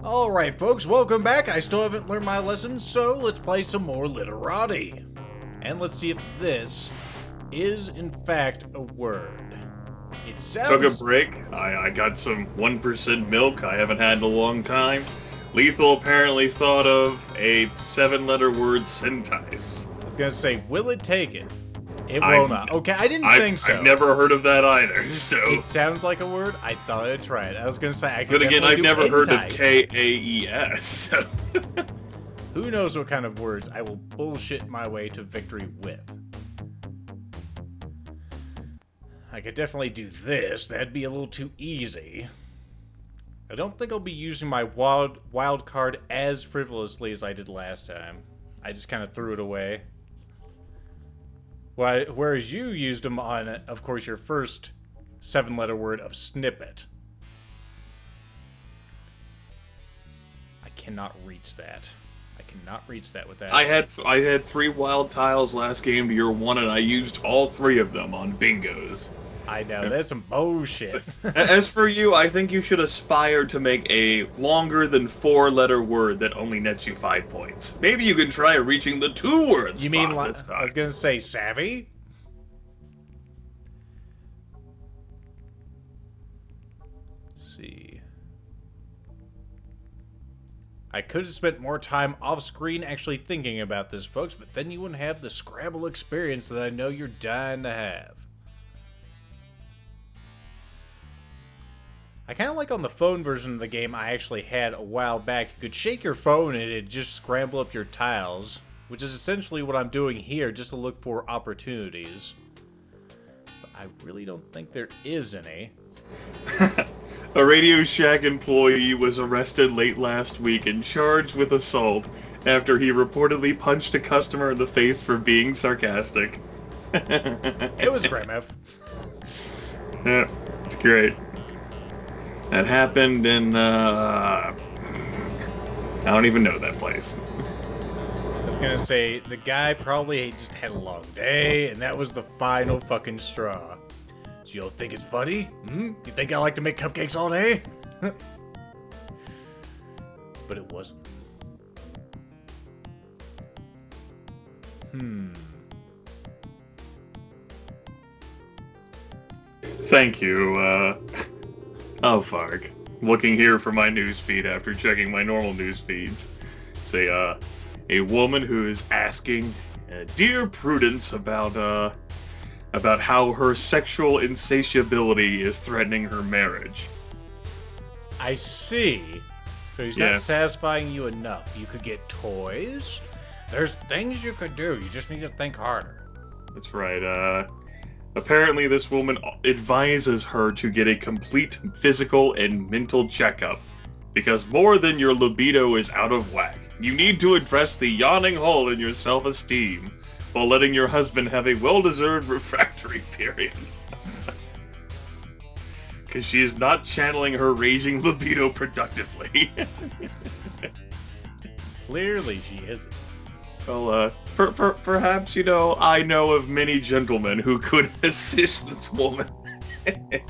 Alright folks, welcome back. I still haven't learned my lessons, so let's play some more Literati. And let's see if this is in fact a word. It sounds... Took a break. I got some 1% milk I haven't had in a long time. Lethal apparently thought of a 7-letter word sentence. I was gonna say, will it take it? It will not. Okay, I didn't think so. I've never heard of that either, so... It sounds like a word. I thought I'd try it. I was gonna say, I could But again, I've never heard of K-A-E-S. K-A-E-S, so... Who knows what kind of words I will bullshit my way to victory with. I could definitely do this. That'd be a little too easy. I don't think I'll be using my wild card as frivolously as I did last time. I just kind of threw it away. Whereas you used them on, of course, your first 7-letter word of snippet. I cannot reach that. I cannot reach that with that. I had 3 wild tiles last game to your 1, and I used all 3 of them on bingos. I know, that's some bullshit. As for you, I think you should aspire to make a longer than 4-letter word that only nets you 5 points. Maybe you can try reaching the 2-word spot You mean, this time. I was gonna say savvy? Let's see. I could have spent more time off screen actually thinking about this, folks, but then you wouldn't have the Scrabble experience that I know you're dying to have. I kind of like on the phone version of the game I actually had a while back, you could shake your phone and it'd just scramble up your tiles, which is essentially what I'm doing here, just to look for opportunities. But I really don't think there is any. A Radio Shack employee was arrested late last week and charged with assault after he reportedly punched a customer in the face for being sarcastic. It was Grimith. Yeah, it's great. That happened in, I don't even know that place. I was gonna say, the guy probably just had a long day, and that was the final fucking straw. So you don't think it's funny? You think I like to make cupcakes all day? But it wasn't. Thank you, Oh, fuck. Looking here for my newsfeed after checking my normal news feeds. Say, a woman who is asking Dear Prudence about how her sexual insatiability is threatening her marriage. I see. So he's not satisfying you enough. You could get toys. There's things you could do. You just need to think harder. That's right, apparently this woman advises her to get a complete physical and mental checkup, because more than your libido is out of whack. You need to address the yawning hole in your self-esteem, while letting your husband have a well-deserved refractory period. Because she is not channeling her raging libido productively. Clearly she isn't. Well, perhaps, you know, I know of many gentlemen who could assist this woman in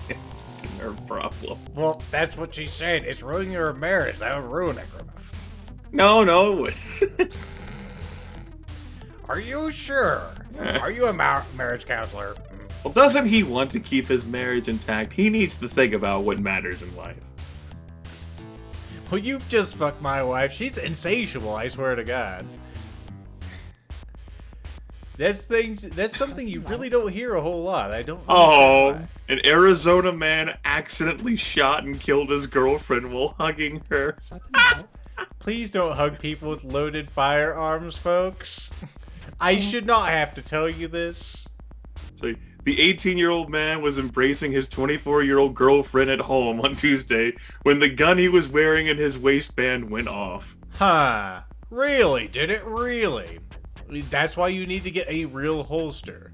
her problem. Well, that's what she's saying. It's ruining her marriage. That would ruin it, Grimith. No, it wouldn't. Are you sure? Are you a marriage counselor? Well, doesn't he want to keep his marriage intact? He needs to think about what matters in life. Well, you've just fucked my wife. She's insatiable, I swear to God. That's something you really don't hear a whole lot. I don't Oh, an Arizona man accidentally shot and killed his girlfriend while hugging her. Please don't hug people with loaded firearms, folks. I should not have to tell you this. So, the 18-year-old man was embracing his 24-year-old girlfriend at home on Tuesday when the gun he was wearing in his waistband went off. Huh. Really? Did it really? That's why you need to get a real holster.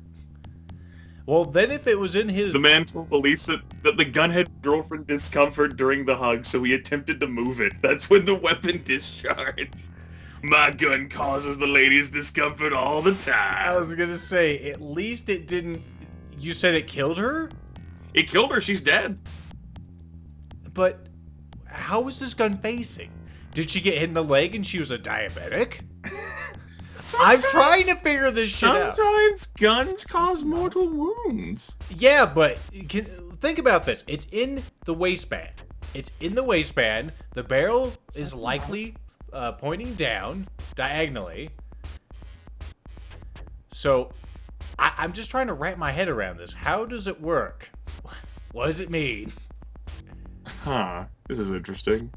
Well, then if it was in his... The man told police that the gun had girlfriend discomfort during the hug, so he attempted to move it. That's when the weapon discharged. My gun causes the ladies discomfort all the time. I was gonna say, at least it didn't... You said it killed her? It killed her, she's dead. But how is this gun facing? Did she get hit in the leg and she was a diabetic? I'm trying to figure this shit out. Sometimes guns cause mortal wounds. Yeah, but think about this. It's in the waistband. It's in the waistband. The barrel is likely pointing down diagonally. So I'm just trying to wrap my head around this. How does it work? What does it mean? Huh. This is interesting.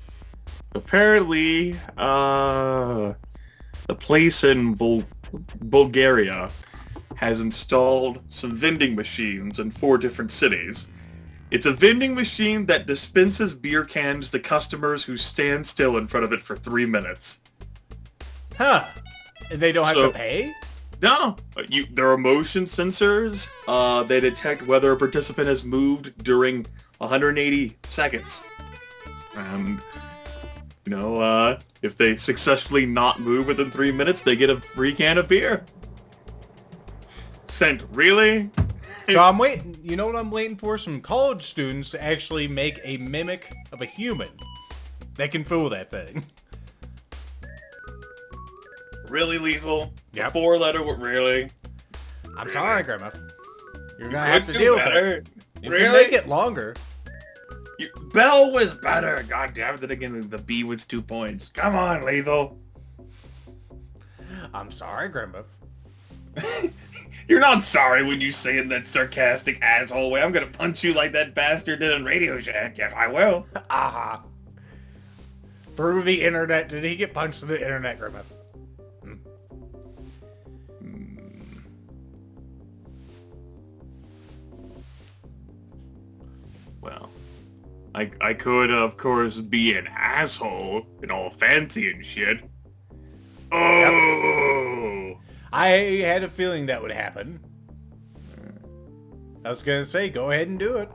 Apparently, the place in Bulgaria has installed some vending machines in 4 different cities. It's a vending machine that dispenses beer cans to customers who stand still in front of it for 3 minutes. Huh. And they don't have to pay? No. There are motion sensors. They detect whether a participant has moved during 180 seconds. And, if they successfully not move within 3 minutes, they get a free can of beer. Sent, really? So I'm waiting. You know what I'm waiting for? Some college students to actually make a mimic of a human. They can fool that thing. Really lethal? Yep. 4-letter, really? I'm sorry, Grimith. You're gonna have to do deal better. with it. You Really? can make it longer. Bell was better. God damn it! Then again, the B was 2 points. Come on, lethal. I'm sorry, Grimith. You're not sorry when you say it in that sarcastic asshole way. I'm gonna punch you like that bastard did in Radio Shack. Yes, I will. Aha. Through the internet. Did he get punched through the internet, Grimith? Well, I could, of course, be an asshole and all fancy and shit. Oh! I had a feeling that would happen. I was gonna say, go ahead and do it.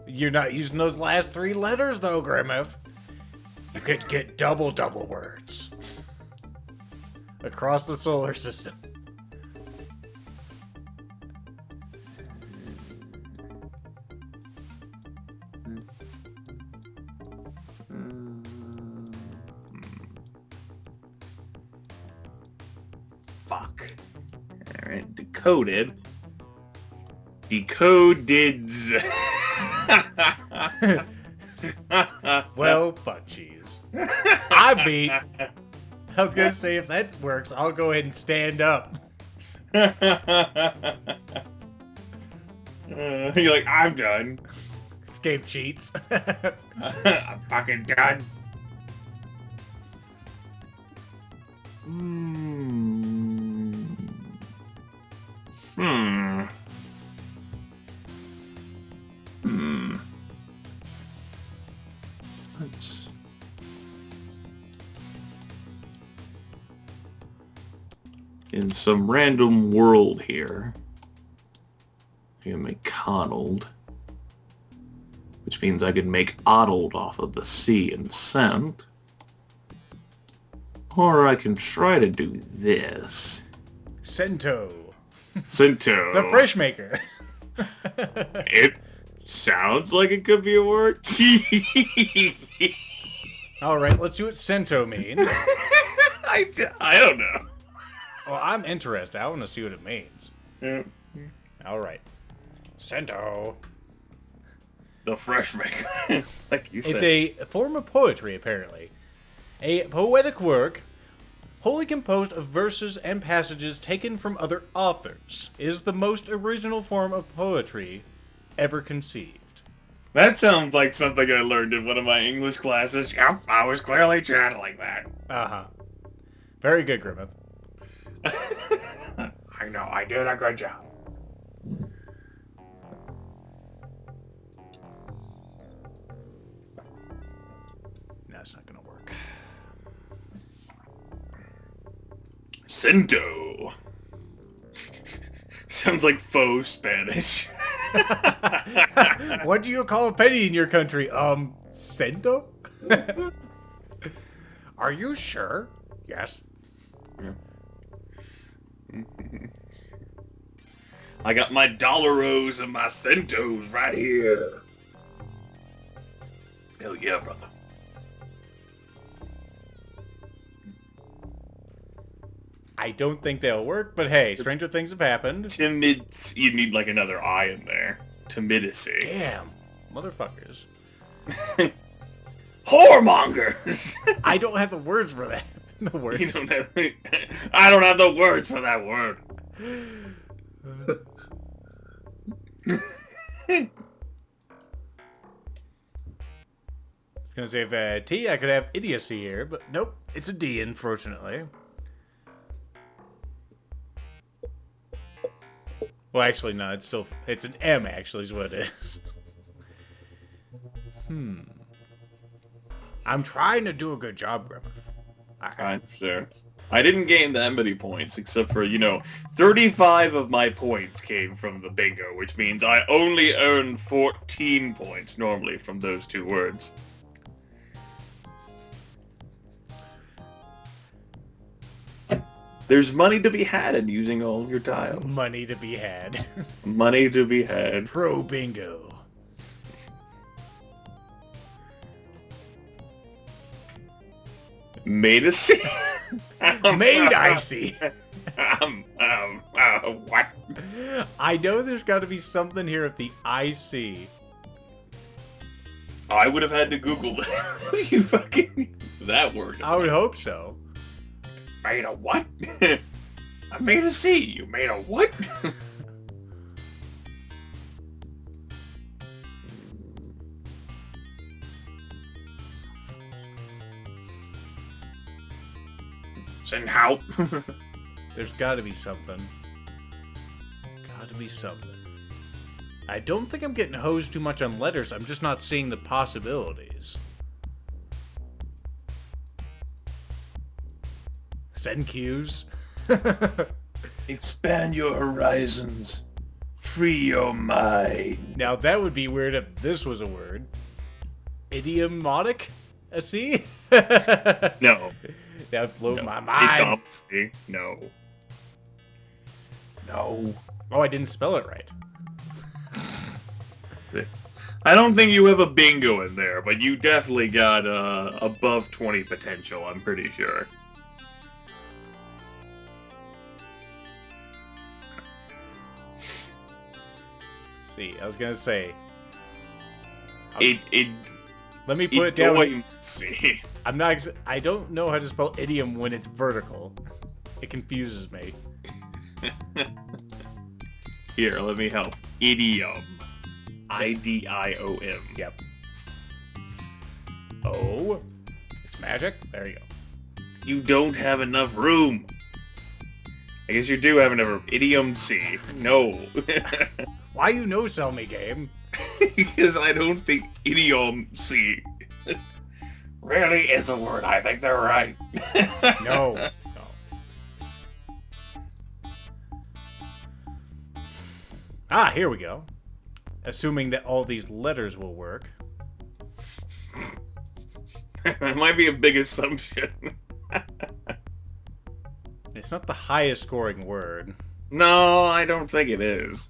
You're not using those last 3 letters, though, Grimith. You could get double words. Across the solar system. Fuck. Alright, decoded. Decodeds. Well, fuck cheese. I beat. I was gonna say, if that works, I'll go ahead and stand up. You're like, I'm done. This game cheats. I'm fucking done. Let's... In some random world here, I can make coddled, which means I can make oddled off of the C and cent. Or I can try to do this. Cento. Cento. The fresh maker. It sounds like it could be a word. Alright, let's see what cento means. I don't know. Well, I'm interested. I want to see what it means. Yeah. Alright. Cento. The fresh maker. Like you said. It's a form of poetry, apparently. A poetic work wholly composed of verses and passages taken from other authors. It is the most original form of poetry ever conceived. That sounds like something I learned in one of my English classes. Yep, I was clearly channeling that. Uh-huh. Very good, Grimith. I know, I did a good job. That's not gonna work. Cento. Sounds like faux Spanish. What do you call a penny in your country? Cento? Are you sure? Yes. I got my dollaros and my centos right here. Hell yeah, brother. I don't think they'll work, but hey, stranger things have happened. Timid. You need like another I in there. Timidacy. Damn. Motherfuckers. Whoremongers! I don't have the words for that. The words. You don't have, I don't have the words for that word. I was gonna say if I had T, I could have idiocy here, but nope, it's a D, unfortunately. Well, actually, no, it's an M, actually, is what it is. I'm trying to do a good job, Grimith. I'm sure. I didn't gain that many points, except for, 35 of my points came from the bingo, which means I only earn 14 points normally from those two words. There's money to be had in using all of your tiles. Money to be had. Money to be had. Pro bingo. Made a C. Made icy. What? I know there's got to be something here at the IC. I would have had to Google that. You fucking that word. I would hope so. Made a what? I made a C. You made a what? Send help. There's got to be something. Got to be something. I don't think I'm getting hosed too much on letters. I'm just not seeing the possibilities. Send cues. Expand your horizons. Free your mind. Now that would be weird if this was a word. Idiomatic? A C? No. That blew my mind. No. No. Oh, I didn't spell it right. I don't think you have a bingo in there, but you definitely got above 20 potential, I'm pretty sure. See, I was gonna say. Let me put it down. See. I don't know how to spell idiom when it's vertical. It confuses me. Here, let me help. Idiom. IDIOM. Yep. Oh. It's magic? There you go. You don't have enough room. I guess you do have enough room. Idiom C. No. Why you no-sell me, game? Because I don't think idiom C really is a word. I think they're right. No. Ah, here we go. Assuming that all these letters will work. That might be a big assumption. It's not the highest scoring word. No, I don't think it is.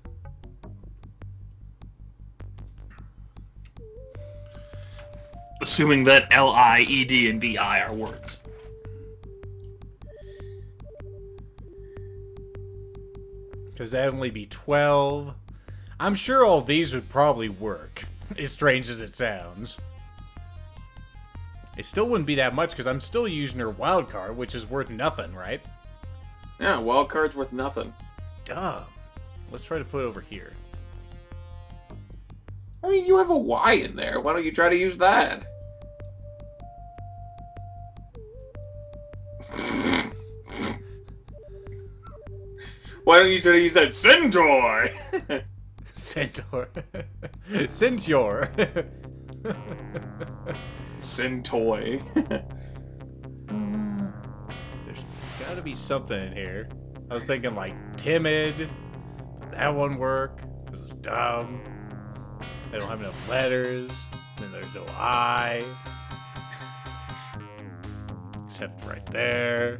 Assuming that L-I, E-D, and D-I are words. Because that'd only be 12. I'm sure all these would probably work, as strange as it sounds. It still wouldn't be that much, because I'm still using her wild card, which is worth nothing, right? Yeah, wild card's worth nothing. Dumb. Let's try to put it over here. I mean, you have a Y in there. Why don't you try to use that? Why don't you try to use that centaur? Centaur. Centaur. Centoy. There's gotta be something in here. I was thinking like timid. But that won't work. This is dumb. They don't have enough letters. Then there's no I. Except right there.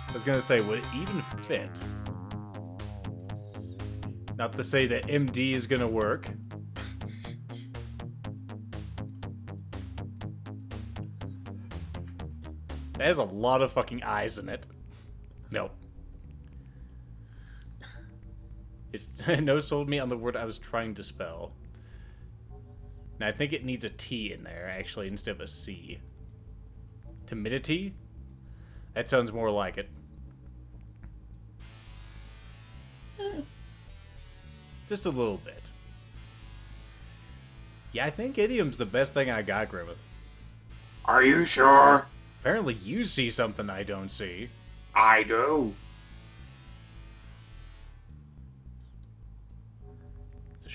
I was gonna say, would it even fit? Not to say that MD is gonna work. That has a lot of fucking eyes in it. No. It's no sold me on the word I was trying to spell. Now I think it needs a T in there, actually, instead of a C. Timidity? That sounds more like it. Just a little bit. Yeah, I think idiom's the best thing I got, Grimith. Are you sure? Apparently you see something I don't see. I do.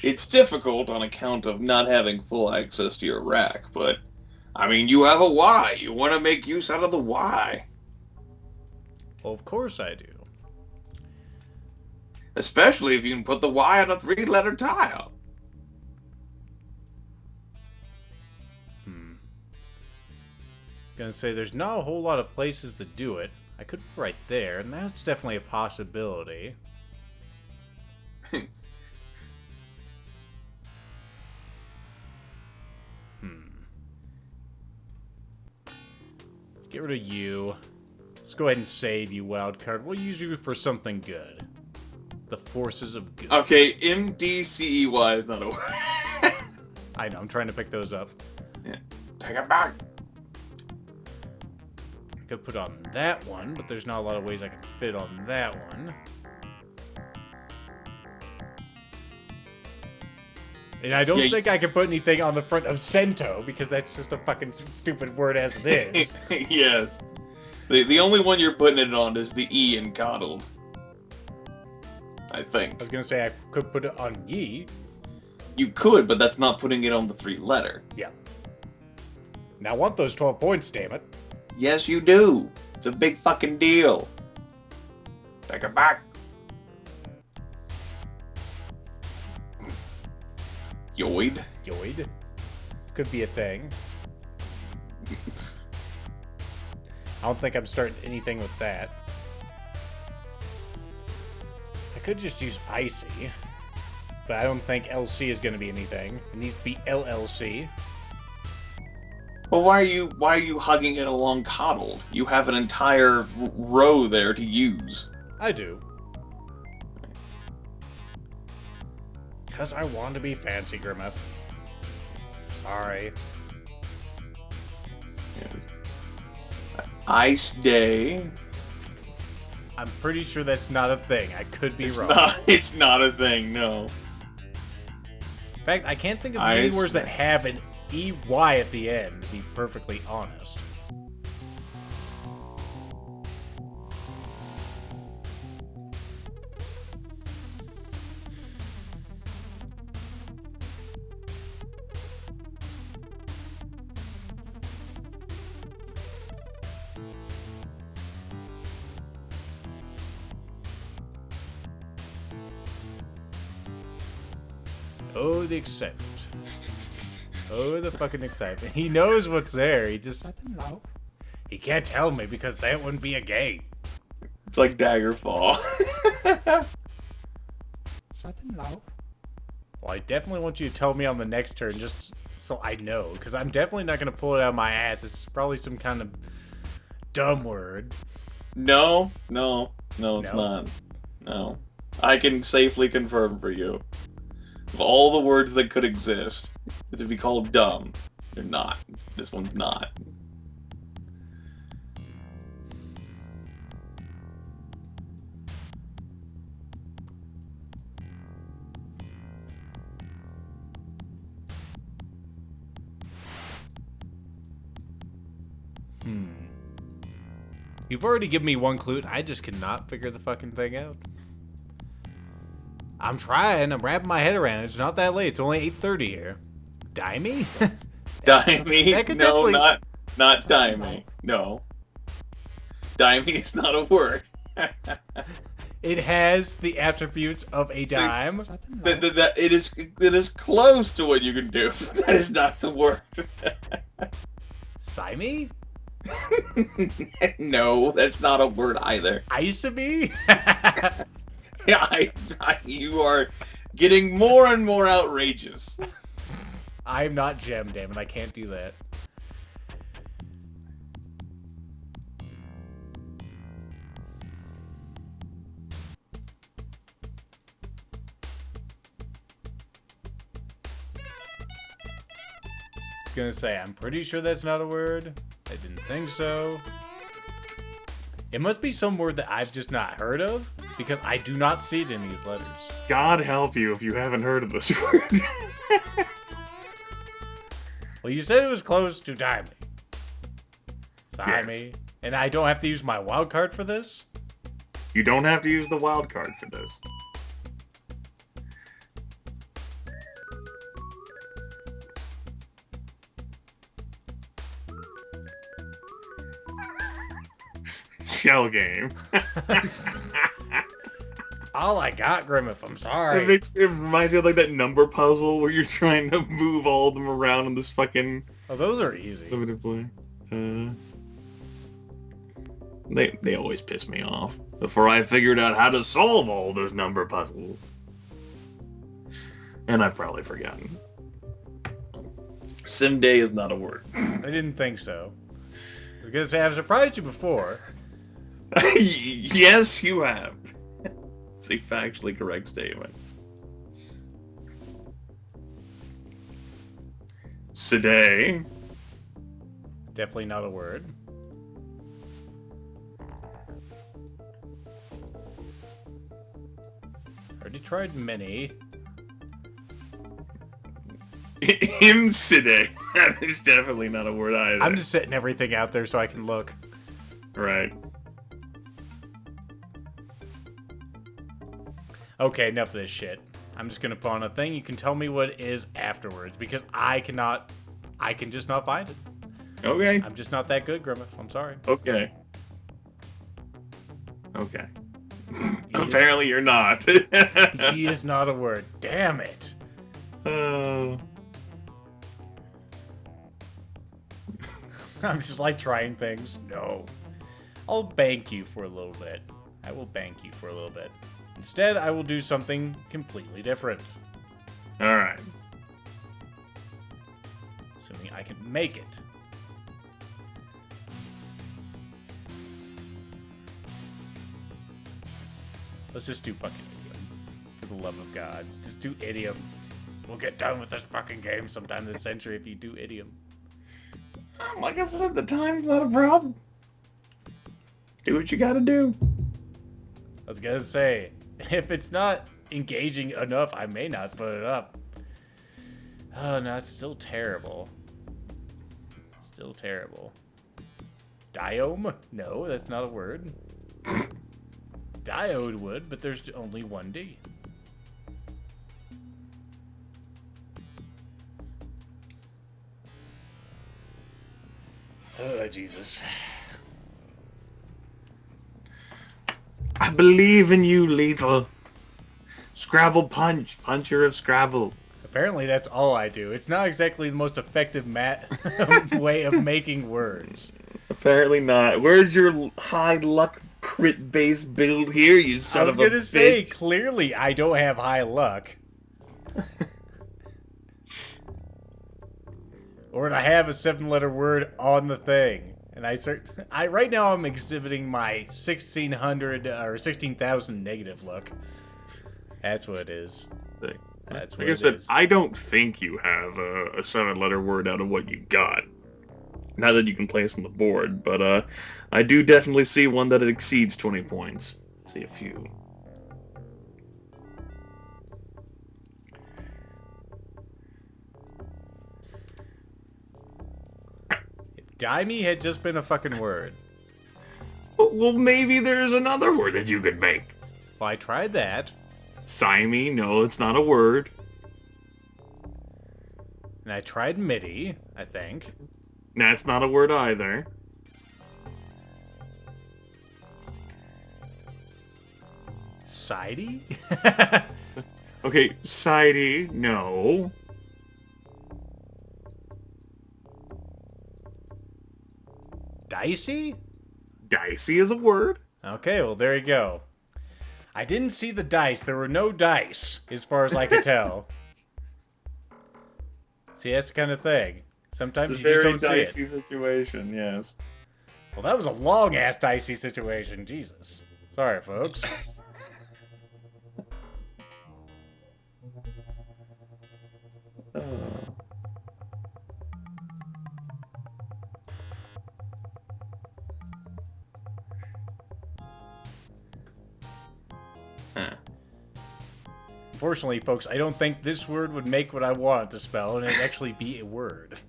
It's difficult on account of not having full access to your rack, but, I mean, you have a Y. You want to make use out of the Y. Well, of course I do. Especially if you can put the Y on a 3-letter tile. Gonna say there's not a whole lot of places to do it. I could put right there, and that's definitely a possibility. Let's get rid of you. Let's go ahead and save you, wildcard. We'll use you for something good. The forces of good. Okay, MDCEY is not a word. I know, I'm trying to pick those up. Yeah. Take it back. I could put on that one, but there's not a lot of ways I can fit on that one. And I don't think I can put anything on the front of Cento, because that's just a fucking stupid word as it is. Yes. The only one you're putting it on is the E in coddled. I think. I was gonna say I could put it on ye. You could, but that's not putting it on the 3-letter. Yeah. Now I want those 12 points, damn it. Yes, you do. It's a big fucking deal. Take it back. Yoid. Yoid. Could be a thing. I don't think I'm starting anything with that. I could just use Icy. But I don't think LC is going to be anything. It needs to be LLC. Well, why are you hugging it along coddled? You have an entire row there to use. I do. Because I want to be fancy, Grimith. Sorry. Ice Day. I'm pretty sure that's not a thing. I could be wrong. It's not a thing, no. In fact, I can't think of many words that have an EY at the end, to be perfectly honest. Oh, the excitement. Oh, the fucking excitement. He knows what's there. He just... He can't tell me because that wouldn't be a game. It's like Daggerfall. Well, I definitely want you to tell me on the next turn just so I know. Because I'm definitely not going to pull it out of my ass. It's probably some kind of dumb word. No, it's not. No. I can safely confirm for you. Of all the words that could exist, it would be called dumb. They're not. This one's not. You've already given me one clue, and I just cannot figure the fucking thing out. I'm trying. I'm wrapping my head around it. It's not that late. It's only 8:30 here. Dimey? Dimey? No, not dimey. No. Dimey is not a word. It has the attributes of a dime. It is close to what you can do. That is not the word. Simey? No, that's not a word either. Isomy? Yeah, you are getting more and more outrageous. I'm not Gem, damn it. I can't do that. gonna say, I'm pretty sure that's not a word. I didn't think so. It must be some word that I've just not heard of, because I do not see it in these letters. God help you if you haven't heard of this word. Well, you said it was close to Dimey. Yes. And I don't have to use my wild card for this? You don't have to use the wild card for this. Shell game. All I got, Grimith. I'm sorry. It reminds me of like that number puzzle where you're trying to move all of them around in this fucking. Oh, those are easy. They always piss me off before I figured out how to solve all those number puzzles. And I've probably forgotten. Sim day is not a word. I didn't think so. I was gonna say, I've surprised you before. Yes, you have. It's a factually correct statement. Today. Definitely not a word. Already tried many. Him today. That is definitely not a word either. I'm just setting everything out there so I can look. Right. Okay, enough of this shit. I'm just gonna put on a thing. You can tell me what it is afterwards, because I can just not find it. Okay. I'm just not that good, Grimith. I'm sorry. Okay. Okay. Apparently you're not. He is not a word. Damn it. I'm just like trying things. No. I'll bank you for a little bit. I will bank you for a little bit. Instead, I will do something completely different. Alright. Assuming I can make it. Let's just do fucking idiom. For the love of God. Just do idiom. We'll get done with this fucking game sometime this century if you do idiom. Like I said, the time's not a problem. Do what you gotta do. I was gonna say, if it's not engaging enough, I may not put it up. Oh, no, it's still terrible. Still terrible. Diome? No, that's not a word. Diode would, but there's only one D. Oh, Jesus. I believe in you, Lethal. Scrabble punch. Puncher of Scrabble. Apparently that's all I do. It's not exactly the most effective way of making words. Apparently not. Where's your high luck crit based build here, you son of a bitch? I was gonna say, clearly I don't have high luck. Or I have a 7-letter word on the thing. And right now I'm exhibiting my 1600 or 16,000 negative luck. That's what it is. That's what like I said, I don't think you have a 7-letter word out of what you got. Not that you can place on the board, but I do definitely see one that exceeds 20 points. See a few. If Dimey had just been a fucking word. Well, maybe there's another word that you could make. Well, I tried that. Simey, no, it's not a word. And I tried MIDI, I think. That's not a word either. Sidey? Okay, sidey, no. Dicey? Dicey is a word. Okay, well, there you go. I didn't see the dice. There were no dice, as far as I could tell. See, that's the kind of thing. Sometimes It's a you just very don't see dicey it. situation, yes. Well, that was a long-ass dicey situation. Jesus. Sorry, folks. Huh. Unfortunately, folks, I don't think this word would make what I want it to spell, and it'd actually be a word.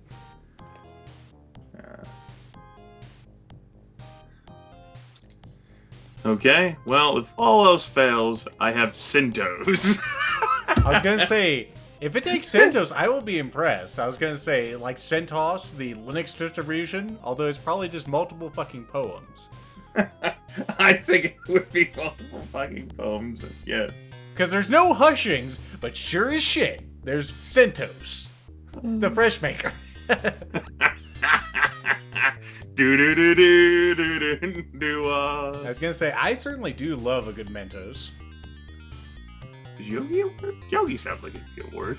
Okay, well, if all else fails, I have Cintos. I was gonna say, if it takes CentOS, I will be impressed. I was gonna say, like CentOS, the Linux distribution, although it's probably just multiple fucking poems. I think it would be multiple fucking poems, yes. Because there's no Hushings, but sure as shit, there's CentOS, the fresh maker. I was gonna say, I certainly do love a good Mentos. Is Yogi a word? Yogi sounds like it'd be a word.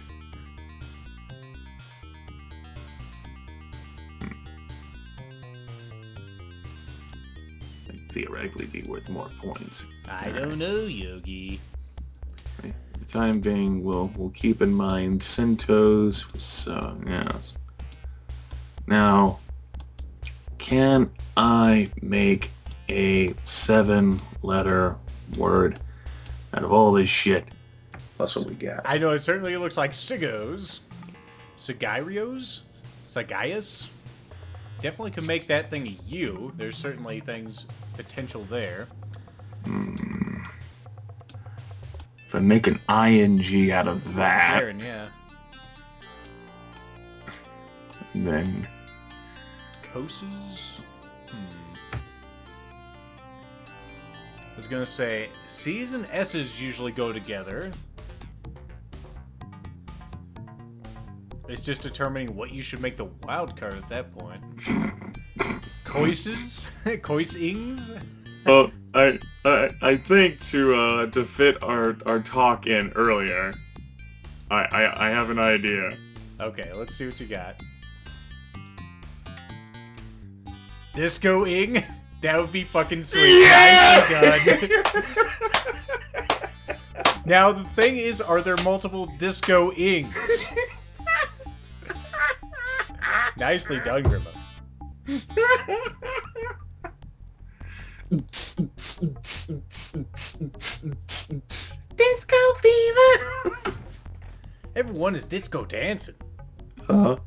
It'd theoretically be worth more points. I don't know, Yogi. For the time being, we'll keep in mind Cintos. So, yes. Now, can I make a 7-letter word out of all this shit? That's what we got. I know, it certainly looks like Sigos. Sigarios? Sagaius? Definitely could make that thing a U. There's certainly things potential there. If I make an ing out of that, Iron, yeah. then Koses? I was gonna say, C's and S's usually go together. It's just determining what you should make the wild card at that point. Koises? Koisings? well, I think to fit our talk in earlier, I have an idea. Okay, let's see what you got. Disco-ing? That would be fucking sweet. Yeah! Nicely done. Now, the thing is, are there multiple disco-ings? Nicely done, Grimith. Disco fever! Everyone is disco dancing. But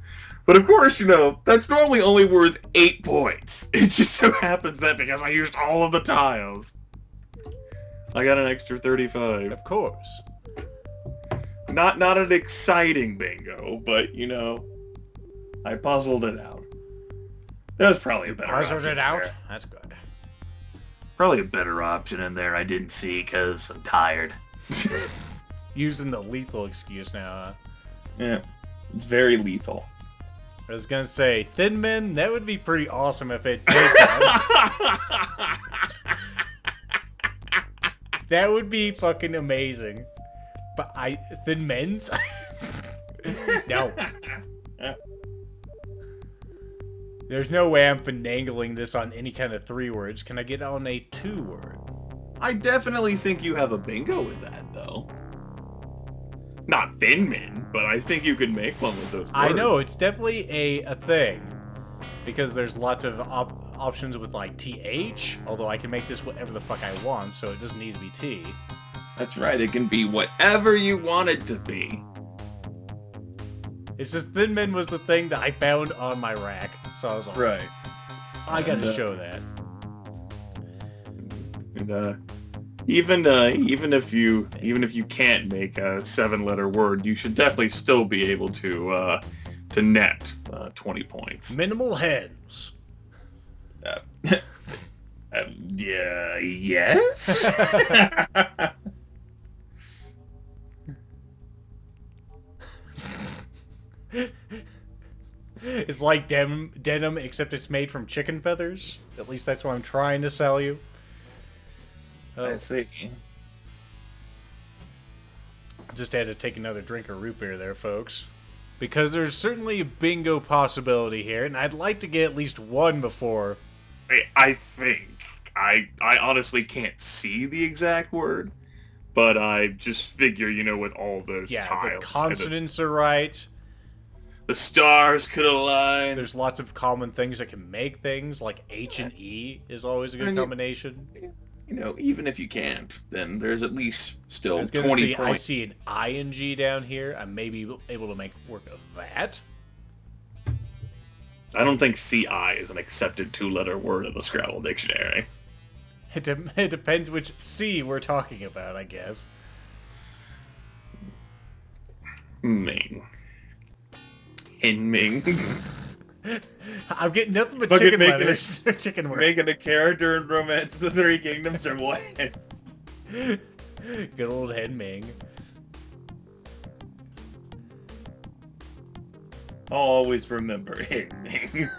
of course, you know, that's normally only worth 8 points. It just so happens that because I used all of the tiles, I got an extra 35. Of course. Not an exciting bingo, but, you know, I puzzled it out. That was probably a better option. Puzzled it out? There. That's good. Probably a better option in there I didn't see because I'm tired. Using the lethal excuse now, huh? Yeah, it's very lethal. I was gonna say, Thin Men, that would be pretty awesome if it did that. That would be fucking amazing. But Thin Men's? No. There's no way I'm finagling this on any kind of 3 words. Can I get on a 2 word? I definitely think you have a bingo with that, though. Not Thin Men, but I think you could make one with those words. I know, it's definitely a thing. Because there's lots of options with, like, TH. Although I can make this whatever the fuck I want, so it doesn't need to be T. That's right, it can be whatever you want it to be. It's just Thin Men was the thing that I found on my rack. So I was like, Right. I gotta show that. And even if you can't make a 7-letter word, you should definitely still be able to net 20 points. Minimal hens. Yeah. Yes. It's like denim, except it's made from chicken feathers. At least that's what I'm trying to sell you. I see. Just had to take another drink of root beer there, folks. Because there's certainly a bingo possibility here, and I'd like to get at least one before. I think. I honestly can't see the exact word, but I just figure, you know, with all those tiles. Yeah, the consonants are right. The stars could align. There's lots of common things that can make things, like H and E is always a good combination. even if you can't, then there's at least I still was gonna 20 say, I points. see an ing down here. I may be able to make work of that. I don't think CI is an accepted 2-letter word in the Scrabble dictionary. It depends which C we're talking about, I guess. Ming. Hinming. I'm getting nothing but Fucking chicken making letters. Chicken words. Making a character in Romance of the Three Kingdoms or what? Good old Hen Ming. I'll always remember Hinming.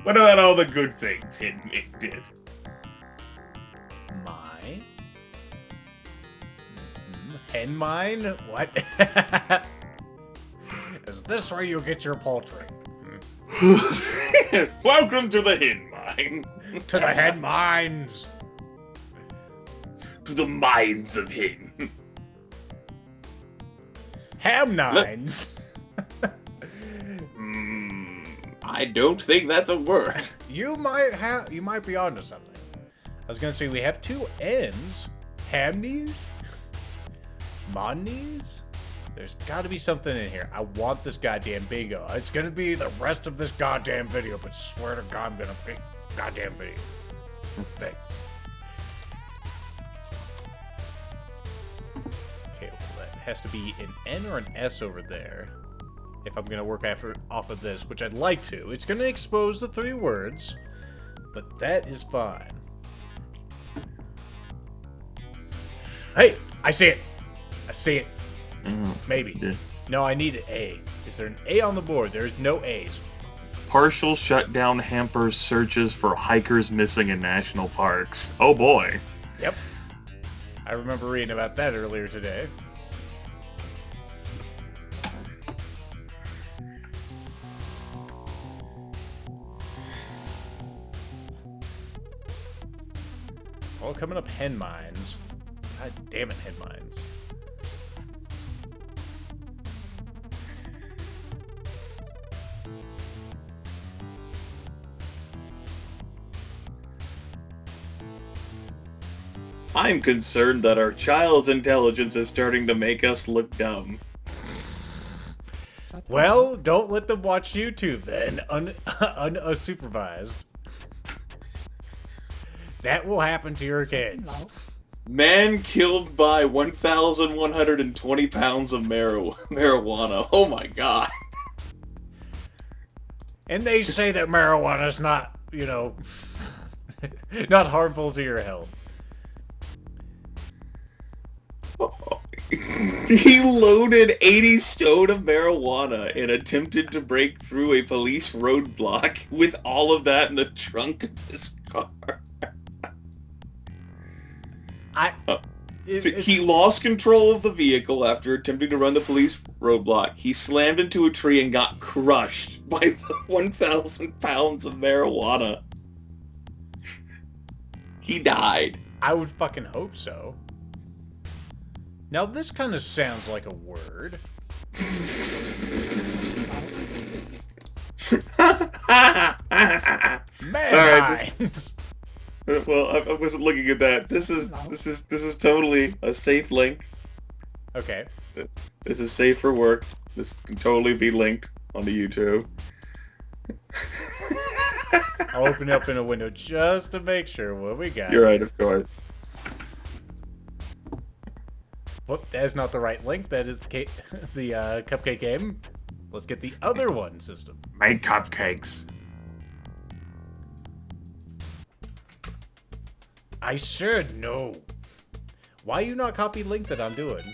What about all the good things Hinming did? Mine? Hen mine? What? Is this where you get your poultry? Welcome to the Hin Mine. To the hen mines! To the mines of Hin. Ham nines! I don't think that's a word. You might be onto something. I was gonna say we have two N's. Hamnies? Monnies? There's gotta be something in here. I want this goddamn bingo. It's gonna be the rest of this goddamn video, but swear to God I'm gonna pick goddamn video. Thing. Okay, well that has to be an N or an S over there. If I'm gonna work off of this, which I'd like to. It's gonna expose the 3 words, but that is fine. Hey, I see it. I see it. Maybe. Yeah. No, I need an A. Is there an A on the board? There's no A's. Partial shutdown hampers searches for hikers missing in national parks. Oh boy. Yep. I remember reading about that earlier today. All coming up hen mines. God damn it, hen mines. I'm concerned that our child's intelligence is starting to make us look dumb. Well, don't let them watch YouTube then, unsupervised. That will happen to your kids. Man killed by 1,120 pounds of marijuana. Oh my god. And they say that marijuana is not, not harmful to your health. He loaded 80 stone of marijuana and attempted to break through a police roadblock with all of that in the trunk of his car. He lost control of the vehicle after attempting to run the police roadblock. He slammed into a tree and got crushed by the 1,000 pounds of marijuana. He died. I would fucking hope so. Now this kind of sounds like a word. Manhines. Well, I wasn't looking at that. This is totally a safe link. Okay. This is safe for work. This can totally be linked onto YouTube. I'll open it up in a window just to make sure what we got. You're right, of course. Whoop, that's not the right link. That is the cupcake game. Let's get the other one system. Make cupcakes. I should know. Why you not copy link that I'm doing?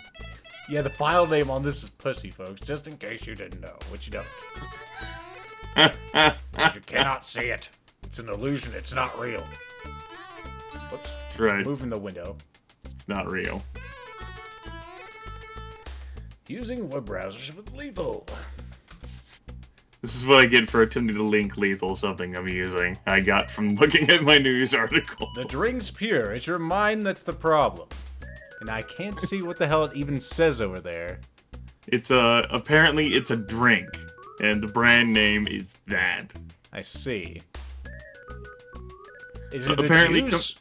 Yeah, the file name on this is pussy, folks. Just in case you didn't know, which you don't. You cannot see it. It's an illusion. It's not real. Whoops. That's right. Moving the window. It's not real. Using web browsers with lethal. This is what I get for attempting to link lethal, something I'm using. I got from looking at my news article. The drink's pure. It's your mind that's the problem. And I can't see what the hell it even says over there. It's apparently it's a drink, and the brand name is that. I see. Is it apparently a juice?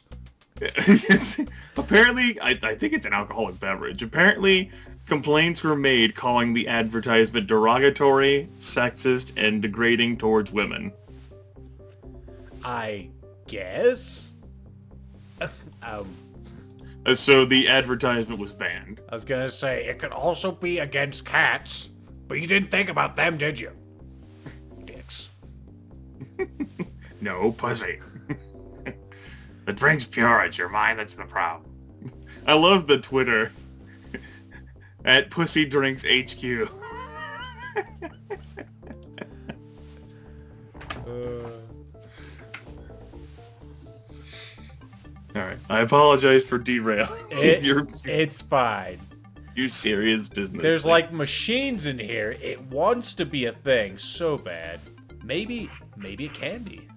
Apparently, I think it's an alcoholic beverage. Apparently, complaints were made calling the advertisement derogatory, sexist, and degrading towards women. I guess? So the advertisement was banned. I was gonna say, it could also be against cats, but you didn't think about them, did you? Dicks. No, pussy. The drink's pure, it's your mind that's the problem. I love the Twitter. At Pussy Drinks HQ. Alright, I apologize for derailing It's fine. your serious business. There's like machines in here. It wants to be a thing so bad. Maybe it can be.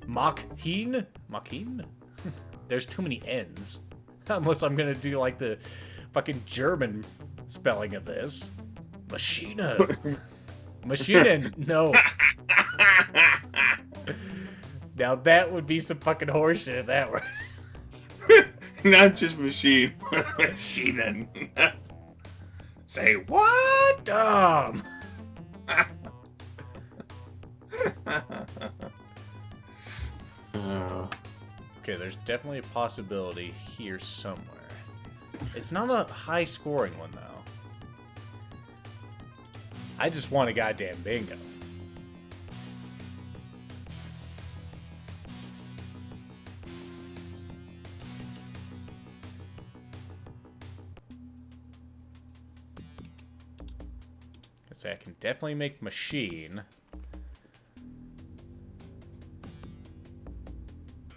Machine? Machine? There's too many N's. Unless I'm gonna do like the fucking German spelling of this. Maschine. Maschinen. No. Now that would be some fucking horseshit if that were. Not just machine, but machine. Say what? Dumb. Okay, there's definitely a possibility here somewhere. It's not a high scoring one though. I just want a goddamn bingo. Let's say I can definitely make machine.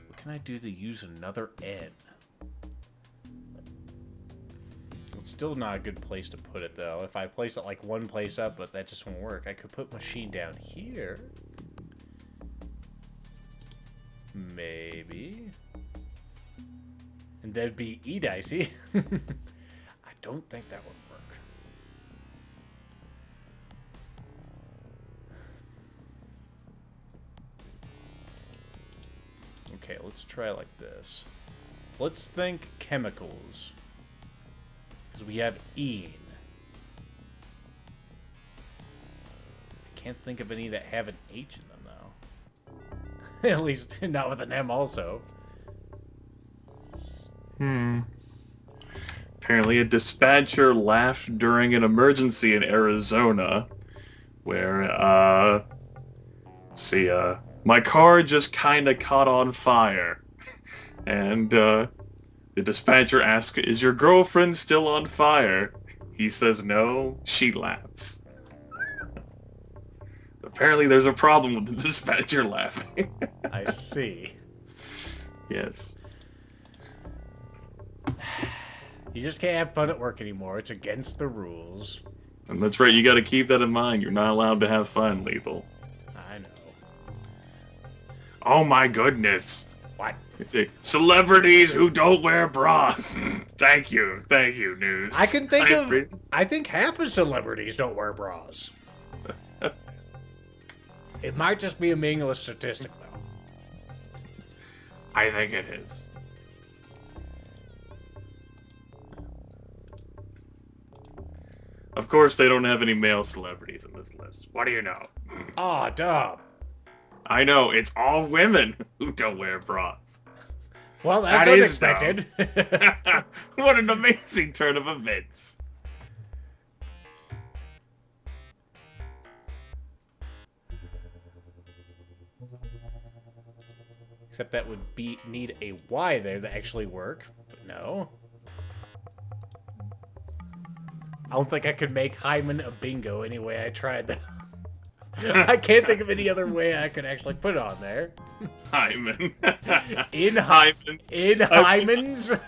What can I do to use another N? It's still not a good place to put it though. If I place it like one place up, but that just won't work. I could put machine down here. Maybe. And that'd be E-dicey. I don't think that would work. Okay, let's try like this. Let's think chemicals. Because we have ene. I can't think of any that have an H in them, though. At least not with an M also. Apparently a dispatcher laughed during an emergency in Arizona where, my car just kinda caught on fire. And, the dispatcher asks, "Is your girlfriend still on fire?" He says no. She laughs. Apparently there's a problem with the dispatcher laughing. I see. Yes. You just can't have fun at work anymore. It's against the rules. And that's right, you gotta keep that in mind. You're not allowed to have fun, Lethal. I know. Oh my goodness. What? It's like, celebrities who don't wear bras. Thank you, news. I can think I think half of celebrities don't wear bras. It might just be a meaningless statistic, though. I think it is. Of course, they don't have any male celebrities in this list. What do you know? Aw, dumb. I know, it's all women who don't wear bras. Well, that's That is unexpected. What an amazing turn of events. Except that would need a Y there to actually work. But no. I don't think I could make Hyman a bingo any way I tried that. I can't think of any other way I could actually put it on there. Hyman. In Hymens. In Hymens?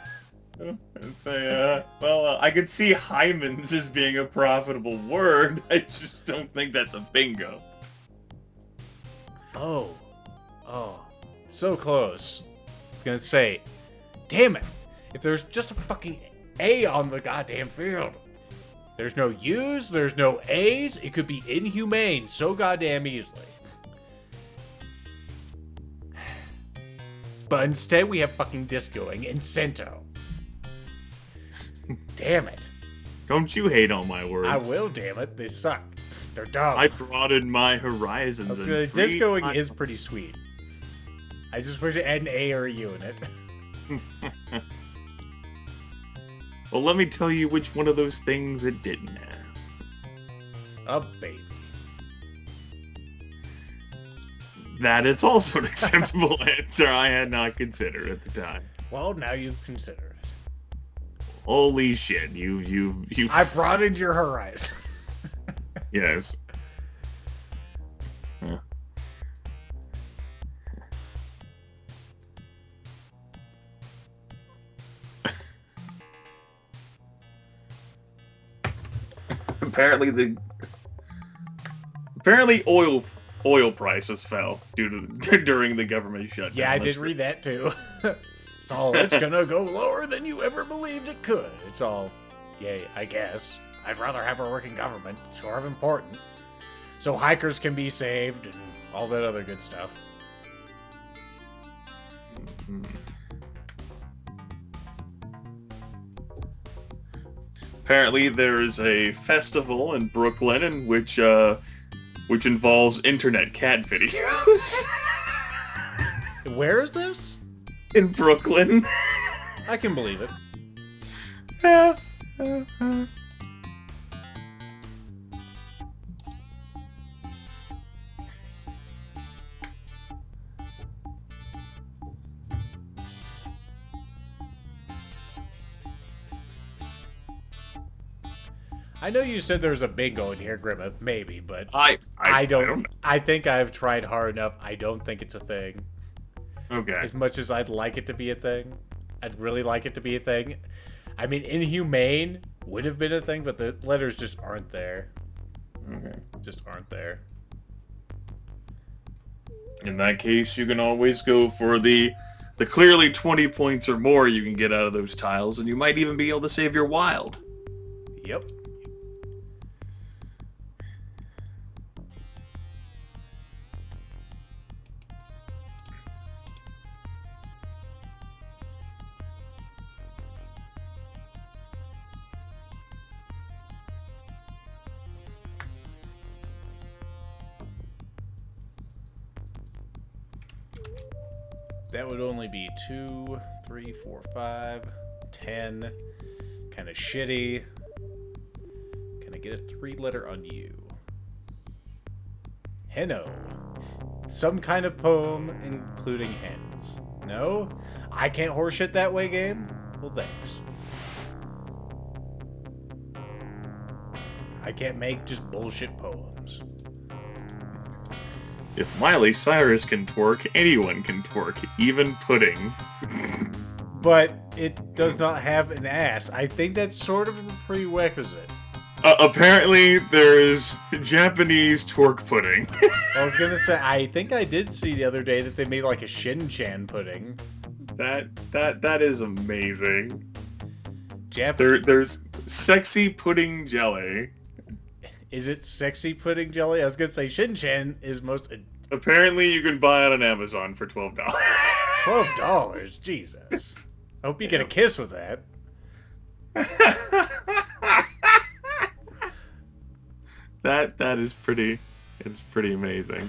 I could see hymens as being a profitable word. I just don't think that's a bingo. Oh. So close. I was gonna say, damn it. If there's just a fucking A on the goddamn field. There's no U's, there's no A's, it could be inhumane so goddamn easily. But instead we have fucking discoing and Cento. Damn it. Don't you hate on my words. I will, damn it. They suck. They're dumb. I broadened my horizons. Discoing is pretty sweet. I just wish it had an A or a U in it. Well, let me tell you which one of those things it didn't have. A baby. That is also an acceptable answer I had not considered at the time. Well, now you've considered it. Holy shit, you I broadened your horizon. Yes. Huh. Apparently oil prices fell during the government shutdown. Yeah, I did read that too. It's gonna go lower than you ever believed it could. It's all, yay, I guess. I'd rather have a working government. It's sort of important. So hikers can be saved and all that other good stuff. Apparently there's a festival in Brooklyn in which involves internet cat videos. Where is this? In Brooklyn. I can believe it. I know you said there's a bingo in here, Grimith, maybe, but I don't. I think I've tried hard enough. I don't think it's a thing. Okay. As much as I'd like it to be a thing, I'd really like it to be a thing. I mean, inhumane would have been a thing, but the letters just aren't there. Okay. Just aren't there. In that case, you can always go for the clearly 20 points or more you can get out of those tiles, and you might even be able to save your wild. Yep. That would only be 2, 3, 4, 5, 10. Kind of shitty. Can I get a 3-letter on you? Henno. Some kind of poem including hens. No? I can't horseshit that way, game? Well, thanks. I can't make just bullshit poems. If Miley Cyrus can twerk, anyone can twerk, even pudding. But it does not have an ass. I think that's sort of a prerequisite. Apparently, there's Japanese twerk pudding. I was gonna say, I think I did see the other day that they made like a Shin-chan pudding. That is amazing. There's sexy pudding jelly. Is it sexy pudding jelly? I was gonna say Shin-chan is most... Apparently you can buy it on Amazon for $12. $12? Jesus. I hope you get a kiss with that. That is pretty... It's pretty amazing.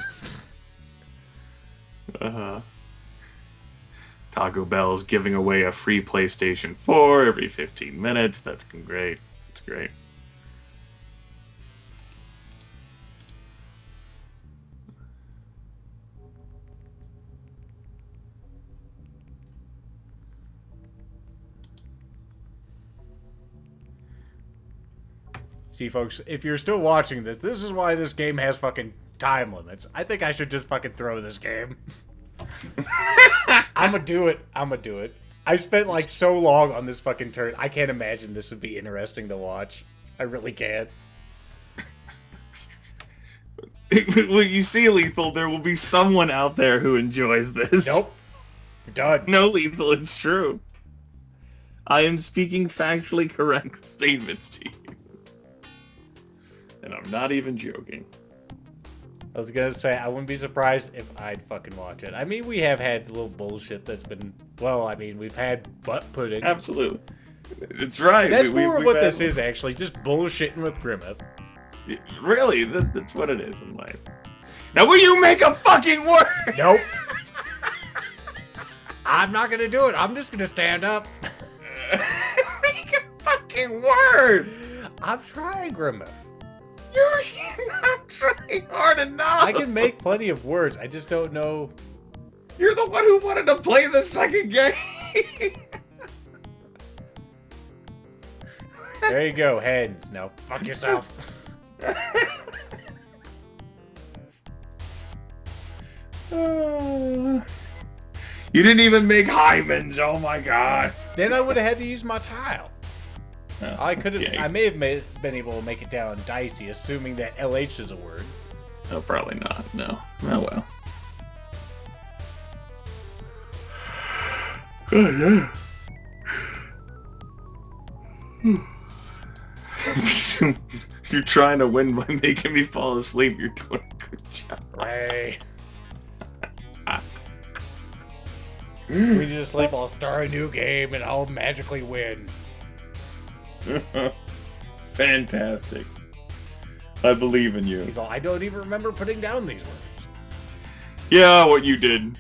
Taco Bell's giving away a free PlayStation 4 every 15 minutes. That's great. It's great. See, folks, if you're still watching this is why this game has fucking time limits. I think I should just fucking throw this game. I'ma do it. I spent like so long on this fucking turn. I can't imagine this would be interesting to watch. I really can't. Well, you see, Lethal, there will be someone out there who enjoys this. Nope. We're done. No, Lethal, it's true. I am speaking factually correct statements to you. And I'm not even joking. I was gonna say, I wouldn't be surprised if I'd fucking watch it. I mean, we have had little bullshit that's been, well, I mean, we've had butt pudding. Absolutely. It's right. That's more of what this is, actually. Just bullshitting with Grimith. Really, that's what it is in life. Now will you make a fucking word? Nope. I'm not gonna do it. I'm just gonna stand up. Make a fucking word. I'm trying, Grimith. You're not trying hard enough. I can make plenty of words. I just don't know. You're the one who wanted to play the second game. There you go, hens. Now fuck yourself. You didn't even make hymens. Oh my god. Then I would have had to use my tile. Oh, I could have. okay. I may have been able to make it down dicey, assuming that LH is a word. No, probably not. No. Oh well. Oh, yeah. You're trying to win by making me fall asleep. You're doing a good job. Ray. We need to sleep. I'll start a new game and I'll magically win. Fantastic. I believe in you. He's all, I don't even remember putting down these words. Yeah, what you did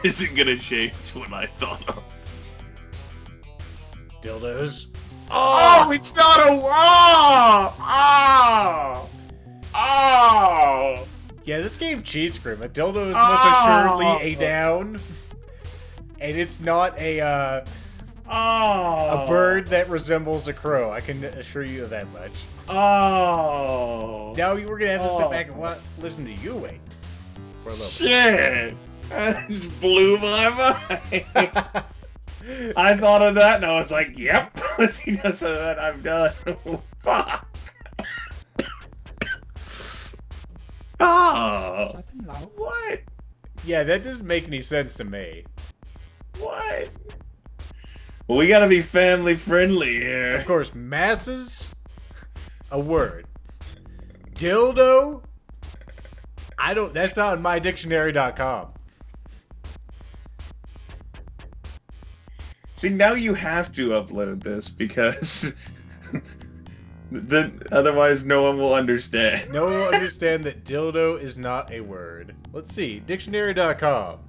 isn't gonna change what I thought of. Dildos. Oh, it's not a oh! Oh! Yeah, this game cheats, Grim. A dildo is most assuredly a noun. And it's not a bird that resembles a crow. I can assure you of that much. Oh! Now you were gonna have to sit back and listen to you wait for a little Shit! That just blew my mind. I thought of that and I was like, yep. See, that's what I've done. Fuck. Oh! What? Yeah, that doesn't make any sense to me. What? Well, we gotta be family friendly here. Of course, masses, a word. Dildo, that's not on mydictionary.com. See, now you have to upload this because otherwise no one will understand. No one will understand that dildo is not a word. Let's see, dictionary.com.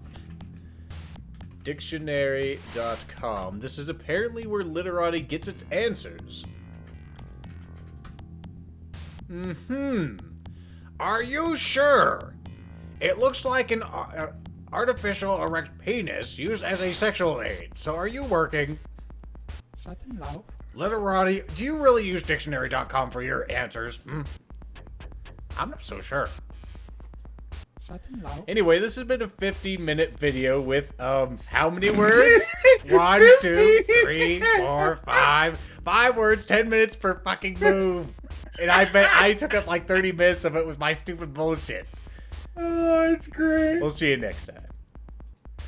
Dictionary.com. This is apparently where Literati gets its answers. Are you sure? It looks like an artificial erect penis used as a sexual aid. So are you working? Literati, do you really use dictionary.com for your answers? I'm not so sure. Anyway, this has been a 50-minute video with, how many words? 1, 2, 3, 4, 5. 5 words, 10 minutes per fucking move. And I bet I took up like 30 minutes of it with my stupid bullshit. Oh, it's great. We'll see you next time.